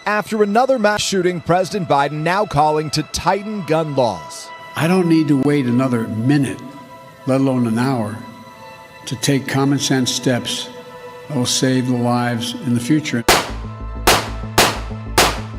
After another mass shooting, President Biden now calling to tighten gun laws. I don't need to wait another minute, let alone an hour, to take common sense steps that will save the lives in the future.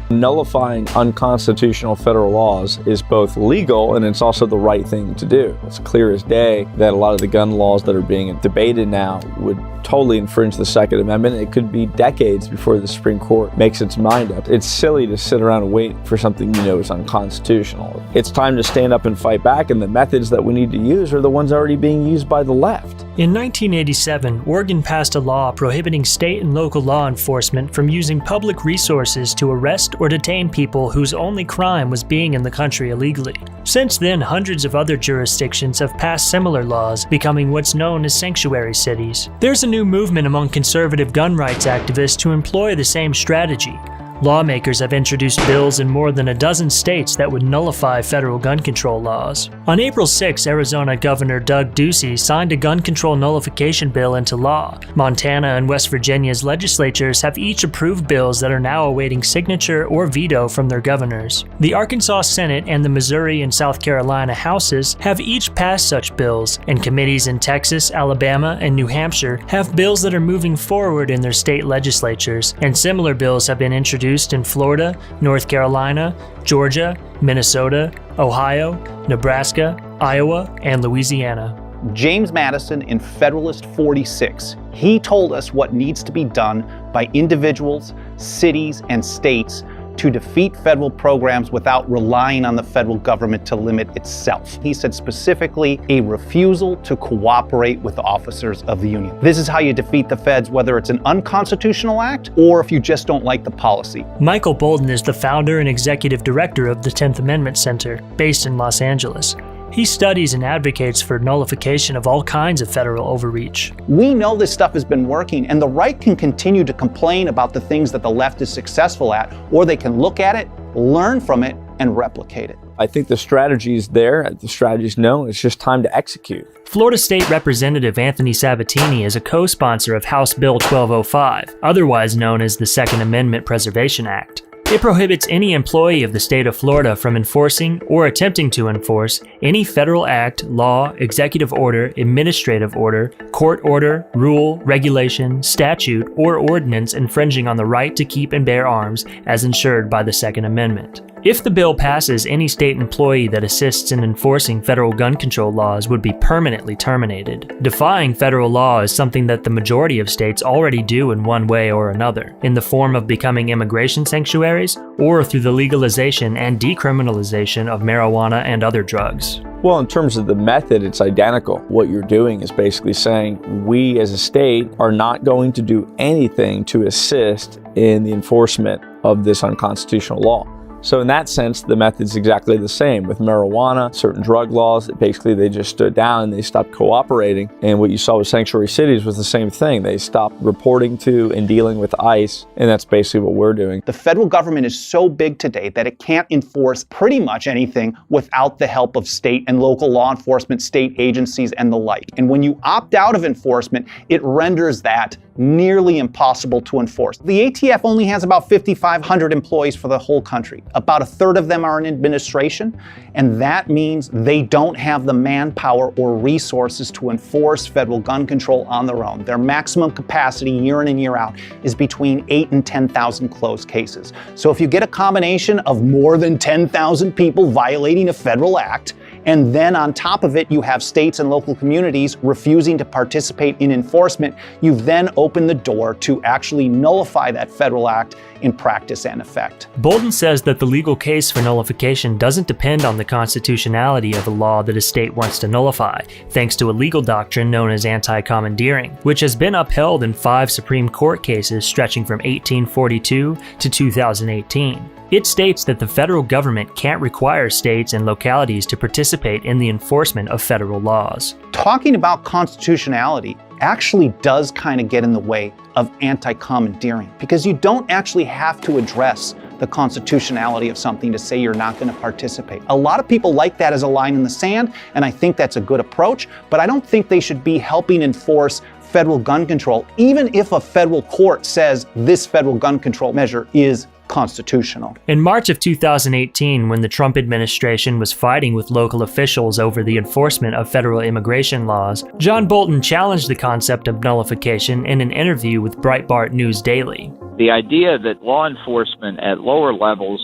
Nullifying unconstitutional federal laws is both legal and it's also the right thing to do. It's clear as day that a lot of the gun laws that are being debated now would totally infringe the Second Amendment. It could be decades before the Supreme Court makes its mind up. It's silly to sit around and wait for something you know is unconstitutional. It's time to stand up and fight back, and the methods that we need to use are the ones already being used by the left. In 1987, Oregon passed a law prohibiting state and local law enforcement from using public resources to arrest or detain people whose only crime was being in the country illegally. Since then, hundreds of other jurisdictions have passed similar laws, becoming what's known as sanctuary cities. There's a new movement among conservative gun rights activists to employ the same strategy. Lawmakers have introduced bills in more than a dozen states that would nullify federal gun control laws. On April 6, Arizona Governor Doug Ducey signed a gun control nullification bill into law. Montana and West Virginia's legislatures have each approved bills that are now awaiting signature or veto from their governors. The Arkansas Senate and the Missouri and South Carolina Houses have each passed such bills, and committees in Texas, Alabama, and New Hampshire have bills that are moving forward in their state legislatures, and similar bills have been introduced in Florida, North Carolina, Georgia, Minnesota, Ohio, Nebraska, Iowa, and Louisiana. James Madison in Federalist 46, he told us what needs to be done by individuals, cities, and states to defeat federal programs without relying on the federal government to limit itself. He said specifically a refusal to cooperate with the officers of the Union. This is how you defeat the feds, whether it's an unconstitutional act or if you just don't like the policy. Michael Bolden is the founder and executive director of the 10th Amendment Center, based in Los Angeles. He studies and advocates for nullification of all kinds of federal overreach. We know this stuff has been working, and the right can continue to complain about the things that the left is successful at, or they can look at it, learn from it, and replicate it. I think the strategy is there, the strategy is known, it's just time to execute. Florida State Representative Anthony Sabatini is a co-sponsor of House Bill 1205, otherwise known as the Second Amendment Preservation Act. It prohibits any employee of the state of Florida from enforcing or attempting to enforce any federal act, law, executive order, administrative order, court order, rule, regulation, statute, or ordinance infringing on the right to keep and bear arms as ensured by the Second Amendment. If the bill passes, any state employee that assists in enforcing federal gun control laws would be permanently terminated. Defying federal law is something that the majority of states already do in one way or another, in the form of becoming immigration sanctuaries or through the legalization and decriminalization of marijuana and other drugs. Well, in terms of the method, it's identical. What you're doing is basically saying we as a state are not going to do anything to assist in the enforcement of this unconstitutional law. So in that sense, the method's exactly the same. With marijuana, certain drug laws, basically they just stood down and they stopped cooperating. And what you saw with sanctuary cities was the same thing. They stopped reporting to and dealing with ICE, and that's basically what we're doing. The federal government is so big today that it can't enforce pretty much anything without the help of state and local law enforcement, state agencies, and the like. And when you opt out of enforcement, it renders that nearly impossible to enforce. The ATF only has about 5,500 employees for the whole country. About a third of them are in administration, and that means they don't have the manpower or resources to enforce federal gun control on their own. Their maximum capacity year in and year out is between 8,000 and 10,000 closed cases. So if you get a combination of more than 10,000 people violating a federal act, and then on top of it, you have states and local communities refusing to participate in enforcement, you've then opened the door to actually nullify that federal act in practice and effect. Bolden says that the legal case for nullification doesn't depend on the constitutionality of a law that a state wants to nullify, thanks to a legal doctrine known as anti-commandeering, which has been upheld in 5 Supreme Court cases stretching from 1842 to 2018. It states that the federal government can't require states and localities to participate in the enforcement of federal laws. Talking about constitutionality actually does kind of get in the way of anti-commandeering, because you don't actually have to address the constitutionality of something to say you're not going to participate. A lot of people like that as a line in the sand, and I think that's a good approach, but I don't think they should be helping enforce federal gun control, even if a federal court says this federal gun control measure is constitutional. In March of 2018, when the Trump administration was fighting with local officials over the enforcement of federal immigration laws, John Bolden challenged the concept of nullification in an interview with Breitbart News Daily. The idea that law enforcement at lower levels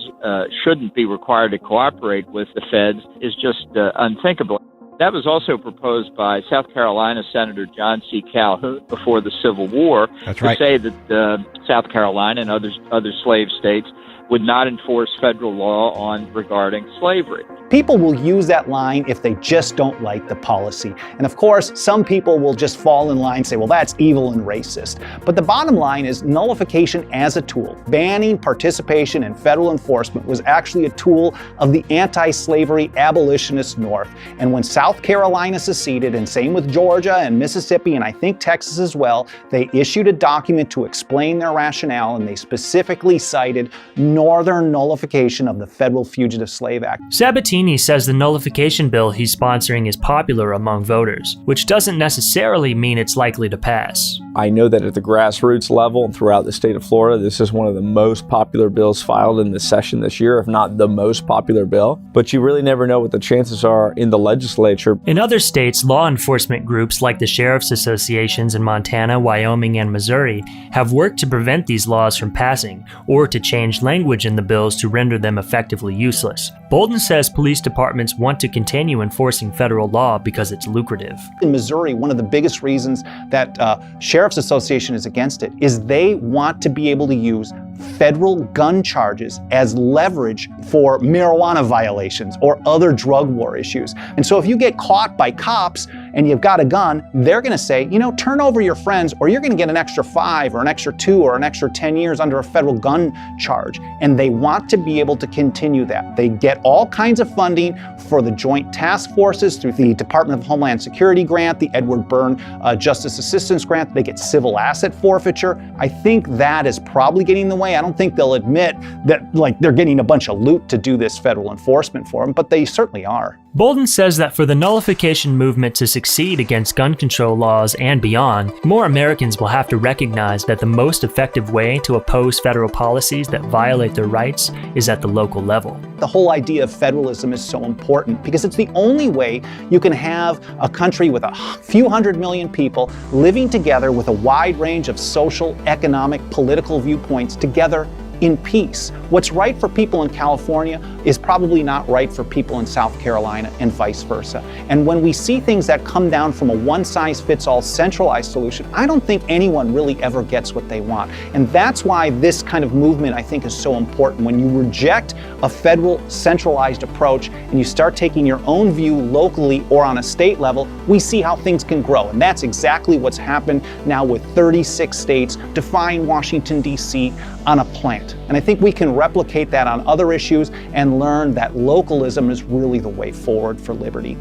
shouldn't be required to cooperate with the feds is just unthinkable. That was also proposed by South Carolina Senator John C. Calhoun before the Civil War. That's right. To say that South Carolina and other slave states would not enforce federal law regarding slavery. People will use that line if they just don't like the policy. And of course, some people will just fall in line and say, well, that's evil and racist. But the bottom line is nullification as a tool. Banning participation in federal enforcement was actually a tool of the anti-slavery abolitionist North. And when South Carolina seceded, and same with Georgia and Mississippi, and I think Texas as well, they issued a document to explain their rationale, and they specifically cited Northern nullification of the Federal Fugitive Slave Act. Sabatini says the nullification bill he's sponsoring is popular among voters, which doesn't necessarily mean it's likely to pass. I know that at the grassroots level and throughout the state of Florida, this is one of the most popular bills filed in this session this year, if not the most popular bill. But you really never know what the chances are in the legislature. In other states, law enforcement groups like the sheriff's associations in Montana, Wyoming, and Missouri have worked to prevent these laws from passing, or to change language in the bills to render them effectively useless. Bolden says police departments want to continue enforcing federal law because it's lucrative. In Missouri, one of the biggest reasons that Sheriff's Association is against it is they want to be able to use federal gun charges as leverage for marijuana violations or other drug war issues. And so if you get caught by cops and you've got a gun, they're going to say, you know, turn over your friends or you're going to get an extra 5 or an extra 2 or an extra 10 years under a federal gun charge. And they want to be able to continue that. They get all kinds of funding for the joint task forces through the Department of Homeland Security grant, the Edward Byrne Justice Assistance Grant. They get civil asset forfeiture. I think that is probably getting in the way. I don't think they'll admit that they're getting a bunch of loot to do this federal enforcement for them, but they certainly are. Bolden says that for the nullification movement to succeed against gun control laws and beyond, more Americans will have to recognize that the most effective way to oppose federal policies that violate their rights is at the local level. The whole idea of federalism is so important because it's the only way you can have a country with a few 100 million people living together with a wide range of social, economic, political viewpoints together in peace. What's right for people in California is probably not right for people in South Carolina and vice versa. And when we see things that come down from a one-size-fits-all centralized solution, I don't think anyone really ever gets what they want. And that's why this kind of movement, I think, is so important. When you reject a federal centralized approach and you start taking your own view locally or on a state level, we see how things can grow. And that's exactly what's happened now with 36 states defying Washington, D.C. on a plant. And I think we can replicate that on other issues and learn that localism is really the way forward for liberty.